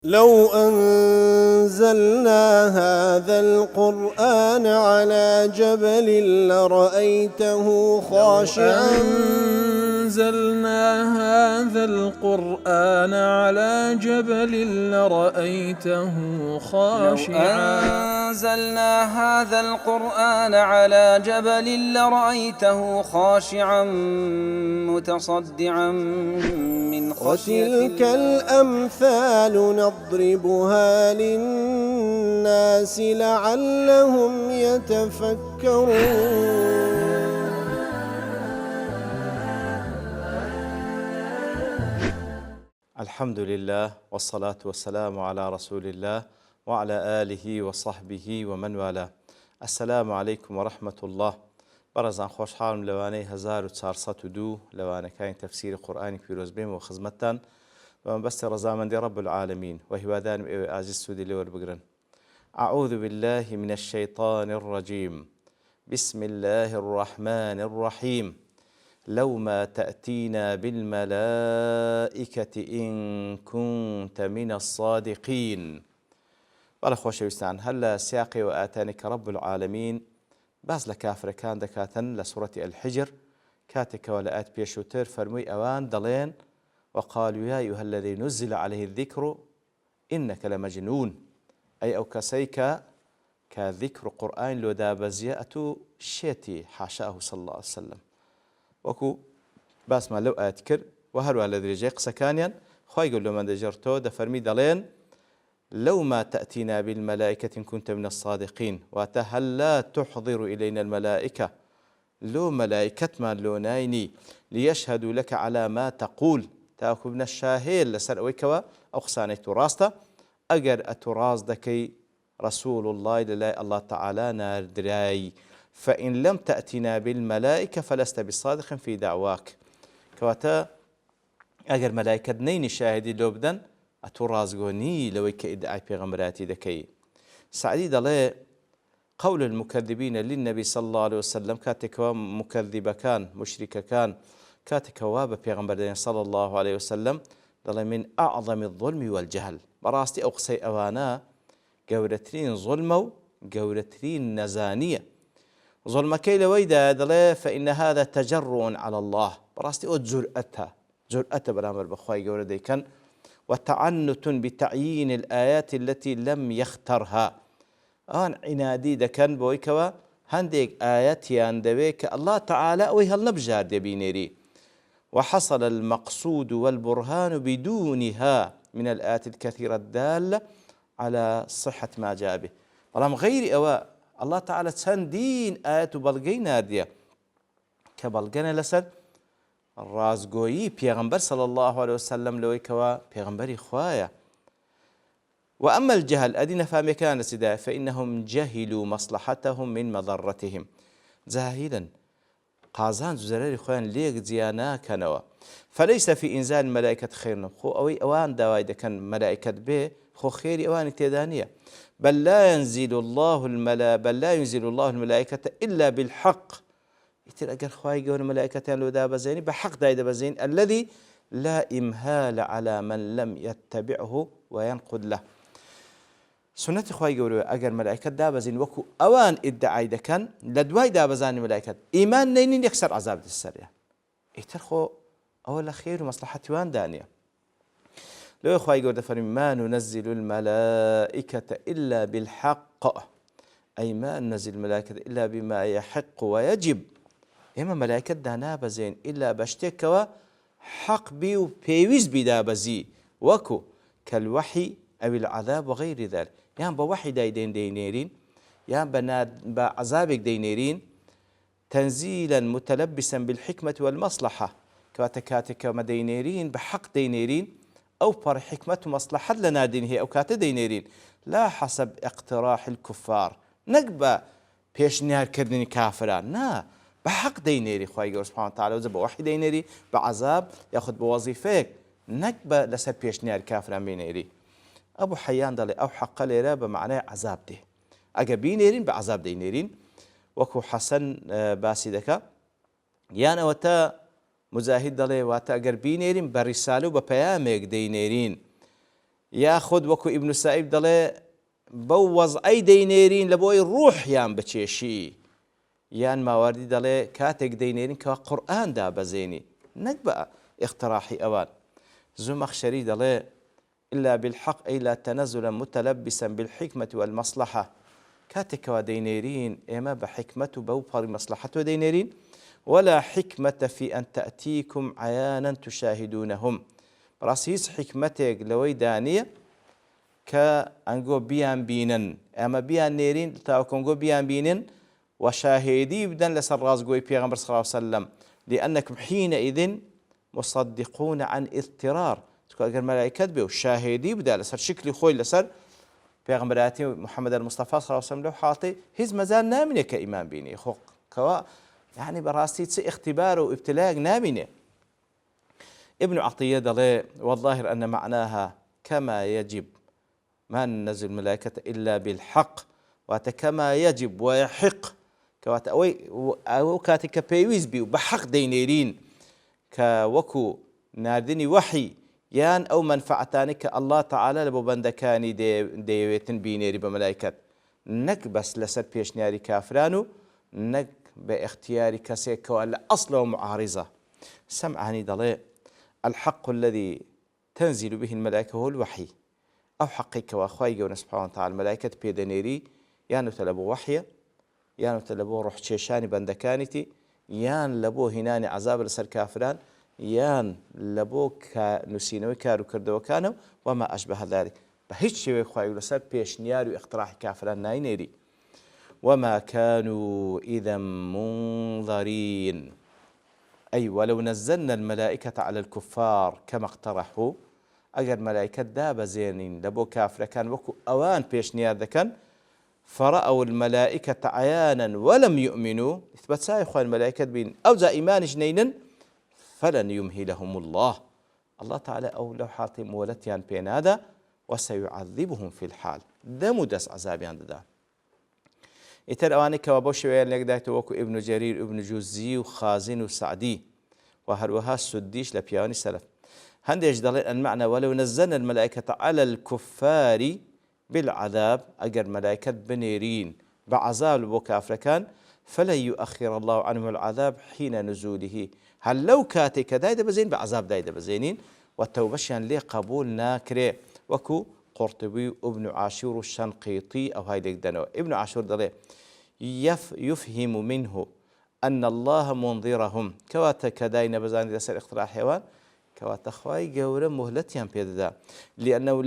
لو أنزلنا هذا القرآن على جبل لرأيته خاشعا أنزلنا هذا القرآن على جبل لرأيته خاشعا أنزلنا هذا القرآن على جبل لرأيته خاشعا متصدعا من خشية وتلك الأمثال نضربها للناس لعلهم يتفكرون. الحمد لله والصلاة والسلام على رسول الله وعلى آله وصحبه ومن والاه. السلام عليكم ورحمة الله. بەڕێزان خۆشحاڵم لەوانەی 1402 لەوانەکانی تەفسیری قورئانی پیرۆز بێم و خزمەتتان بەمەبەستی ڕەزامەندی رب العالمین و هیوادارم ئێوەی ئازیز سوودی لێ وەربگرن. أعوذ بالله من الشيطان الرجيم. بسم الله الرحمن الرحيم. لو ما تأتينا بالملائكة إن كنت من الصادقين. بەڵێ خۆشەویستان، هەر لە سیاقی و ئاتانی کە رب العالمین باز لە کافرەکان دەکاتن لە سوورەتی الحجر کاتێکەوە لە ئاەت پێشووتر فەرمووی ئەوان دەڵێن وقالوا يا أيها الذي نزل عليه الذكر إنك لمجنون. ئەی ئەو کەسەی کە ذیکر و قورئان لۆ دابەزیە ئەتوو شێتی حاشاه صلى الله عليه وسلم. وەکو باسمان لەو ئاەت کرد و هەروە لە درێژەی قسەکانیان خوای گەورە لۆمەندەژێڕتەوە دەفەرمی دەڵێن لو ما تأتينا بالملائكة إن كنت من الصادقين. واتا هل لا تحضر إلينا الملائكة لو ملائكة ما لو نايني ليشهدوا لك على ما تقول تاكو من الشاهيل لسر أويكوا أو خساني تراستا أجر أتراز دكي رسول الله لله الله تعالى نار دراي فإن لم تأتنا بالملائكة فلست بصادق في دعواك. كواتا أجر ملائكة نيني شاهدي لو بدن ئەتۆ ڕازگۆنی لەوەی کە ئیدعای پێغەمبەراتی دەکەی. سعدی دەڵێ قول المكذبين للنبي صلى الله عليه وسلم کاتێکەوە مكذبەکان مشریکەکان کاتێکەوە بە پێغەمبەر دەڵێن صلى الله عليه وسلم دەڵێ من أعظم الظلم والجهل. بەڕاستی ئەو قسەی ئەوانە گەورەترین ظلمە و گەورەترین نەزانیە. ظلمەکەی لەوەیدا دەڵێ فإن هذا تجرؤ على الله. بەڕاستی ئەو جورئەتە بەرامبەر بەخوای گەورە دەیکەن وتعنت بتعيين الآيات التي لم يخترها. آن عنادي دكن بويكوا هنديك آيات ياندويك الله تعالى أوي هل نبجار دبينيري. وحصل المقصود والبرهان بدونها من الآيات الكثيرة الدالة على صحة ما جاء به. رغم غير أوا الله تعالى تسندين آيات بلغين ناردية كبلغنا لسد ڕازگۆیی پێغەمبەر صلى الله عليه وسلم لەوەی کەوا پێغەمبەری خوایە. وأما الجهل أدينا فهم كان سدا فإنهم جهلوا مصلحتهم من مضرتهم. جاهلا قازان زراري خوان ليك زيانا كانوا فليس في إنزال الملائكة خير خو أوي أوان دوايد كان ملائكة به خو خير أوان تيدانية بل لا ينزل الله الملائكة إلا بالحق. يتر أجر خواي جون ملائكة لو داب زين بحق دايد بزين الذي لا إمهال على من لم يتبعه وينقد له. سنة خواي جون أجر ملائكة داب زين وكو أوان إدعاء كان لدواي داب زين ملائكة إيمان نين يكسر عذاب السريع. يتر خو أول خير ومصلحة وان دانية. لو خواي جون دفر ما ننزل الملائكة إلا بالحق أي ما ننزل الملائكة إلا بما يحق ويجب. ئێمە مەلایکەت دانابەزێن ئیلا بە شتێکەوە حەق بی و پێویست بی دابەزی وەکو کەلوەحی ئەو العذاب وغیری ذلك. یان بە وەحی دەینێرین یان بە عەزابێک دەینێرین تەنزیلا متلبسا بالحکمة والمصلحة. کەواتە کاتێکەوە دەینێرین بە حەق دەینێرین ئەو پەڕ حکمەت و مەصلحەت لە ناردین هەیە ئەو کاتە دەینێرین لا حسب اقتراح الكفار نەک بە پێشنیارکردنی کافران نا بحق دينيري خواهي قول سبحانه وتعالى وزب وحي دينيري بعذاب ياخذ بوظيفيك نكبة لسر بيشنيار كافران بينيري. أبو حيان دالي أو حق ليرا بمعنى عذاب دي أجا بينيرين بعذاب دينيرين وكو حسن باسي دكا يانا وتا مزاهد دالي واتا أجر بينيرين برسالو ببياميك دينيرين یاخود وەکو ئیبن سائیب دەڵێ بەو وەزعەی دەینێرین لە بۆی ڕوحیان بچێشی، یان ماوەردی دەڵێ کاتێک دەینێرین کەوا قورئان دابەزێنی نەک بە اختراحی ئەوان. زومەخشەری دەڵێ إلا بالحق أي لا تنزلا متلبسا بالحكمة والمصلحة، كاتكوا دينيرين إما بحكمة بوبر مصلحة دينيرين، ولا حكمة في أن تأتيكم عيانا تشاهدونهم، براسيس حكمتك لوي دانية كأنجو بيان بينن، أما بيان نيرين تاوكونجو بيان بينن وشاهدي بدن لسر رازقوي بيغمبر صلى الله عليه وسلم، لأنكم حينئذ مصدقون عن اضطرار. اگر ملائکت به و شاهدی بده لسر شکلی خوی لسر پیغمبراتی محمد المصطفى صلى الله عليه وسلم لو حاطي هز مازال نامنه كإيمان بيني خو كوا يعني براسي تسي اختبار وابتلاء نامنه. ابن عطية دلي والظاهر أن معناها كما يجب ما ننزل الملائكة إلا بالحق، وكما يجب ويحق كوات أو كاتك بيويز بيو بحق دينيرين كوكو ناردني وحي یان ئەو منفعتانی کە الله تعالی لە بۆ بەندەکانی دەیەوێتن بینێری بە مەلایکەت، نەک بەس لەسەر پێشنیاری کافران و نەک بە اختیاری کەسێکەوە لە ئەسڵەوە معارضە. سەمعانی دەڵێ الحق الذي تنزل به الملائكة هو الوحي، ئەو حەقێکەوە خوای گەورە سوبحانه وتعالى مەلایکەت پێدەنێری یانوتە لە بۆ وحیە، یانوتە لە بۆ ڕوحچێشانی بەندەکانیتی، یان لە بۆ هینانی عەزاب لەسەر کافران، یان لە بۆ نووسینەوەی کار و کردەوەکانە وما ئەشبەه ذلك، بە هیچ شێوەیەک خوای لەسەر پێشنیار و اقتراحی کافران ناینێری. وما كانوا إذا منظرين أي ولو نزلنا الملائكة على الكفار كما اقترحوا، أجر ملائكة داب زينين لبو كافر كان وكو أوان بيشنيار ذكن فرأوا الملائكة عيانا ولم يؤمنوا، إثبات سايخوا الملائكة بين أوزا إيمان جنين فلن يمهلهم الله تعالى أو لو حاطم ولتيان بين هذا وسيعذبهم في الحال دمدس عذابي عند ذا. إتر أوانك وبوش ويلك دايتو وكو ابن جرير ابن جوزي وخازن وسعدي وهروها السديش لبياني سلف هنديش دليل المعنى ولو نزلنا الملائكة على الكفار بالعذاب أجر ملائكة بنيرين بعذاب بوكافر كان فلن يؤخر الله عنهم العذاب حين نزوله، هل لو كاتك دايدا بزين بعذاب دايدا بزينين والتوبشان ليه قبول ناكري وكو قرطبي وابن عاشور الشنقيطي أو هاي دنو ابن عاشور دلي يفهم منه أن الله منظرهم كواتك داينا بزان لسر اختراع حيوان كواتا خواي قورا مهلتيان بيدا لأنه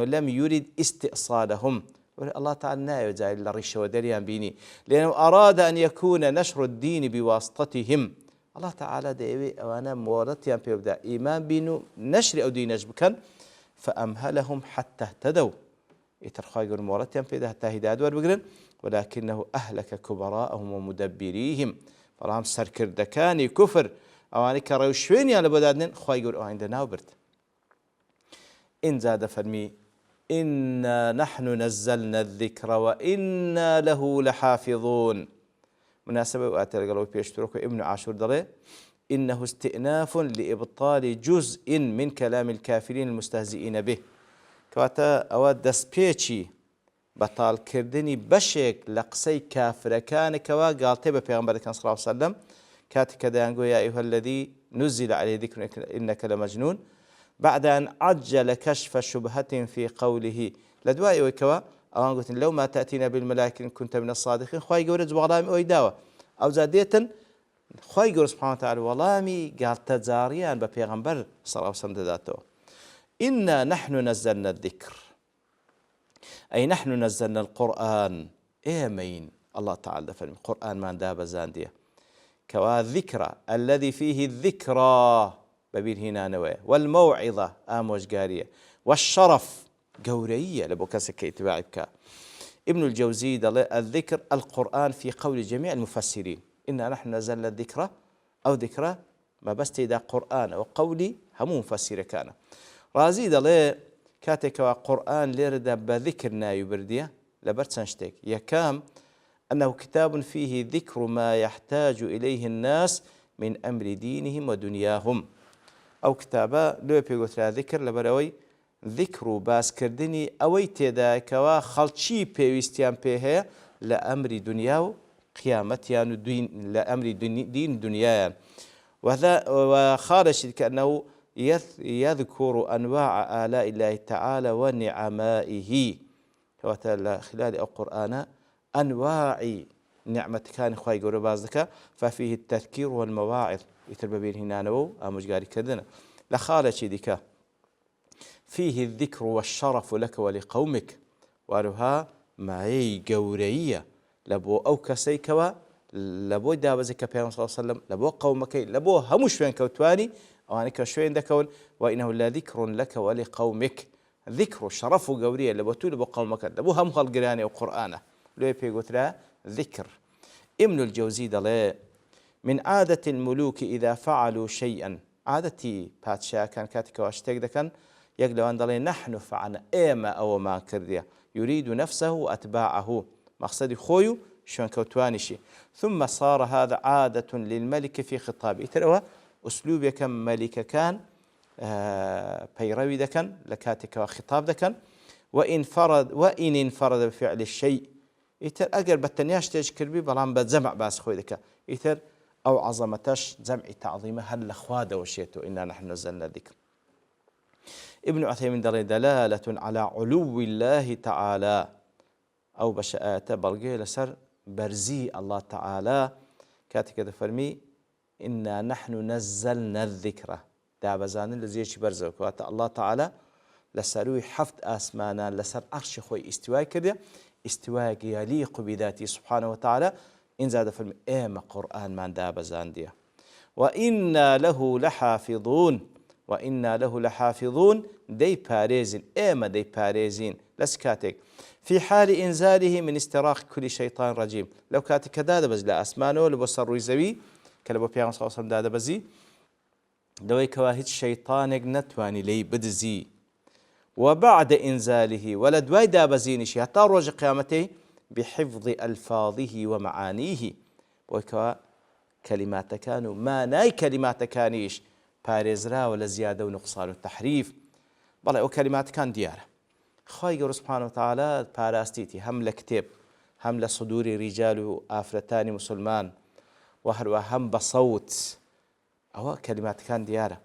لم يرد استئصالهم، الله تعالى نايو زي الريشة ودريان بيني، لأنه أراد أن يكون نشر الدين بواسطتهم. الله تعالى دايوي أوانا مولتيان بيدا إيمان بينو نشر أو دينج بكن فأمهلهم حتى اهتدوا يترخوا يقولون مولتيان بيدا حتى هداد وربقرن، ولكنه أهلك كبراءهم ومدبريهم فراهم سركر دكاني كفر أواني كروشوين يا لبدادن خوا يقول عندنا وبرت. إن زاد فرمي إنا نحن نزلنا الذكر وإنا له لحافظون. مناسبة وآتي قالوا بيشتركوا ابن عاشور دلي إنه استئناف لإبطال جزء من كلام الكافرين المستهزئين به. كواتا أود دسبيتشي بطال كردني بشك لقسي كافر كان كوا قال تبا بيغمبر كان صلى الله عليه وسلم كاتك دانقو يا أيها الذي نزل عليه ذكر إنك لمجنون بعد أن عجل كشف شبهة في قوله لدوائي ويكوا أوان قلت لو ما تأتينا بالملائكة إن كنت من الصادقين خواهي قولت بغلامي ويداوة أو زادية خواهي قول سبحانه وتعالى والامي قال تزاريان ببيغمبر صلى الله عليه وسلم ذاته إنا نحن نزلنا الذكر أي نحن نزلنا القرآن إيمين الله تعالى فالم القرآن ما داب زاندية كوا ذكرى الذي فيه الذكرى ببين هنا نواه والموعظة آموش قارية والشرف قورية لبوكاسك اتباعي بكا. ابن الجوزي الذكر القرآن في قول جميع المفسرين إنا نحن نزلنا الذكرى أو ذكرى ما بس تيدا قرآن وقولي همو مفسر كان رازي دلي كاتك قرآن ليرد بذكرنا يبردية لبرتسنشتك يكام أنه كتاب فيه ذكر ما يحتاج إليه الناس من أمر دينهم ودنياهم أو كتابا لو بيقول ذكر لبروي ذکر و باسکردنی ئەوەی تێدایکەوە خەڵکی پێویستیان پێ هەیە لە ئەمری دنیا و قیامەتیان و لە ئەمری دین دنیایان وخارج كأنه يذكر أنواع آلاء الله تعالى ونعمائه خلال القرآن أنواع نعمة كان خواهي قول بازدك ففيه التذكير والمواعظ يترببين هنا نو أمجاري كذنا لخارج ذكا فيه الذكر والشرف لك ولقومك وأنها معي قورية لبو أو كسيكوا لبو دابزك بيان صلى الله عليه وسلم لبو قومك لبو همش فين كوتواني أوانك شوين دكون وإنه لا ذكر لك ولقومك ذكر شرف قورية لبو تو لبو قومك لبو هم خلقراني وقرآنه لو يقول لا ذكر. ابن الجوزي دلي من عادة الملوك إذا فعلوا شيئا عادتي باتشا كان كاتك واشتاق دكان يقلوا أن دلي نحن فعلنا إيما أو ما كرديا يريد نفسه وأتباعه مقصد خويو شون كوتوانشي ثم صار هذا عادة للملك في خطابه ترى أسلوب كم ملك كان بيروي دكان لكاتك وخطاب دكان وإن انفرد بفعل الشيء يتر أجر بتنياش تشكر بي بلان بتجمع باس خوي دكا يتر أو عظمتش جمع تعظيمه هل أخواده وشيته إنا نحن نزلنا الذكر. ابن عثيمين دلالة على علو الله تعالى أو بشآت بلغي لسر برزي الله تعالى كاتك كده فرمي إنا نحن نزلنا الذكر دابزان الذي برزوك وات الله تعالى لسروي حفظ آسمانا لسر عرش خوي استواء كده استواء يليق بذاته سبحانه وتعالى إن زاد فرمي إيما قرآن من دابزان دي وإنا له لحافظون دي باريزين إيما دي باريزين لسكاتك في حال إنزاله من استراق كل شيطان رجيم لو كاتك دادا بز لا أسمانه لبو سروي زوي كلبو بيغم صلى الله عليه وسلم دادا بزي دوي كواهد شيطانك نتواني لي بدزي وبعد إنزاله ولدواي دابزينشي حتى روج قيامته بحفظ ألفاظه ومعانيه وكوا كلمات كانوا ما ناي كلمات كانيش بارزرا ولا زيادة ونقصان والتحريف بلا وكلمات كان دياره خواهي سبحانه وتعالى باراستيتي هم لكتاب هم لصدور رجال وآفرتان مسلمان وهم بصوت أو كلمات كان دياره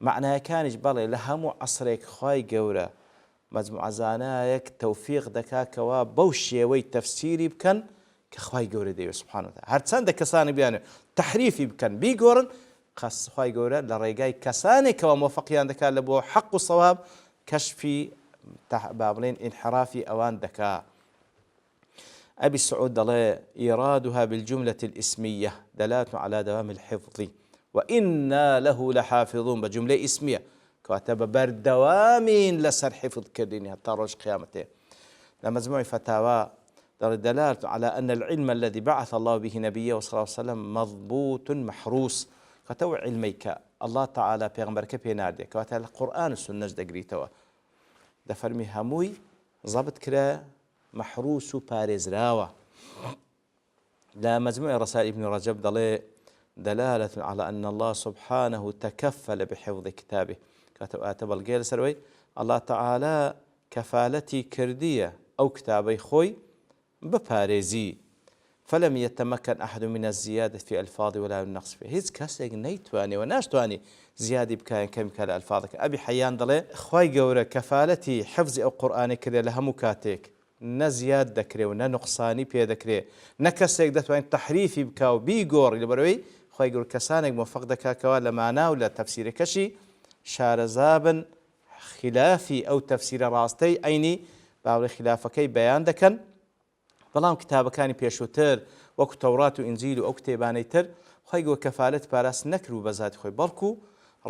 معناها كانش بلا لهم عصرك خواهي قورا مجموعة زانايك توفيق دكاكوا بوشي وي تفسيري بكن كخواهي قورا ديو سبحانه وتعالى هرتسان دكساني بيانو تحريفي بكن بيقورن خاص خواهي قورا لريقاي كساني كوا موفقيان دكا لبو حق الصواب كشفي بابلين انحرافي أوان دكا. أبي السعود دلي إيرادها بالجملة الإسمية دلالة على دوام الحفظ وإنا له لحافظون بجملة اسمية كاتب بردوامين لسر حفظ كرديني حتى روج قيامته. لمجموع فتاوى دلالة على أن العلم الذي بعث الله به نبيه صلى الله عليه وسلم مضبوط محروس كتو علميك الله تعالى بيغمبرك بيناردي كاتب القرآن والسنة دقريتوا دفرمي هموي ضبط كرا محروس بارزراوة. لا مجموع رسائل ابن رجب دلالة على أن الله سبحانه تكفل بحفظ كتابه كاتب آتب القيل سروي الله تعالى كفالتي كردية أو كتابي خوي ببارزي فلم يتمكن أحد من الزيادة في ألفاظ ولا النقص فيه هيز كاسيق نيتواني وناشتواني زيادة بكاين كمكال ألفاظك أبي حيان دلي خواي قورة كفالتي حفظ أو قرآن كذا لها مكاتيك نزياد ذكري ونقصاني بي ذكري نكسيق دتواني تحريفي بكاو بيقور اللي بروي خواي قورة كسانك موفق دكاكوا لمعنى ولا تفسير كشي شارزابا خلافي أو تفسير راستي أيني باوري خلافكي بيان دكن بەڵام کتابەکانی پێشووتر وەکو تەورات و ئینجیل و ئەو کتێبانەی تر خۆی گەورە کەفالەت پاراست نەکرد بە ذاتی خۆی بەڵکو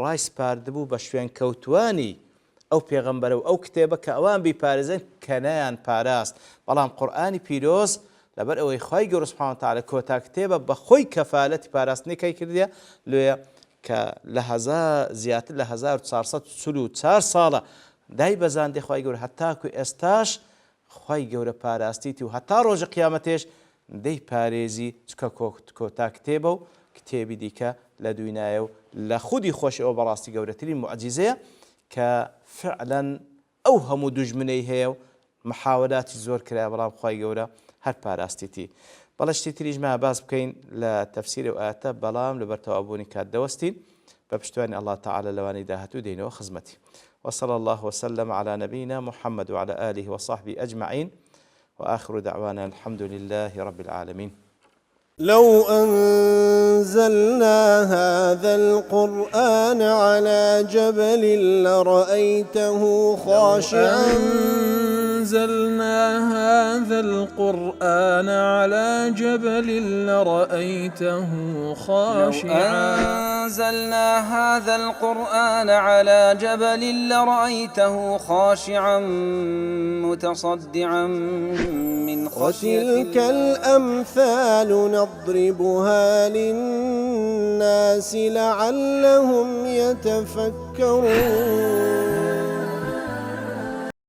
ڕای سپاردبوو بە شوێن کەوتوانی ئەو پێغەمبەرە و ئەو کتێبە کە ئەوان بیپارێزن کە نەیان پاراست بەڵام قورئانی پیرۆز لەبەر ئەوەی خۆی گەورە سوبحانەهو وتەعالە کۆتا کتێبە بە خۆی کەفالەتی پاراستنی کەی کردیە لێیە کە لە زیاتر لە 1444 ساڵە دای بەزاندی خۆی گەورە هەتاکو ئێستاش خواهی گەورە پاراستیتی و هەتا ڕۆژە قیامەتێش دەی پارێزی چکە کۆتا کتێبە و کتێبی دیکە لە دوینایە و لە خودی خۆشی ئەو بەڕاستی گەورەترین معجیزەیە کە فعلا ئەو هەموو دوژمنەی هەیە و محاولاتی زۆر کرا بەڵام خی گەورە هەر پاراستیتی. بەڵە شتی تریژمە باس بکەین لە تەفسیری ئاەتە بەڵام لە بەرتەوابوونی کات دەوەستین بە پشتوانی الله تعالى لەوانەی داهاتوو دێنەوە خزمەتی. وصلى الله وسلم على نبينا محمد وعلى آله وصحبه أجمعين وآخر دعوانا الحمد لله رب العالمين. لو أنزلنا هذا القرآن على جبل لرأيته خاشعا أنزلنا هذا القرآن على جبل لرأيته خاشعا أنزلنا هذا القرآن على جبل لرأيته خاشعا متصدعا من خشية الله. وتلك الأمثال نضربها للناس لعلهم يتفكرون.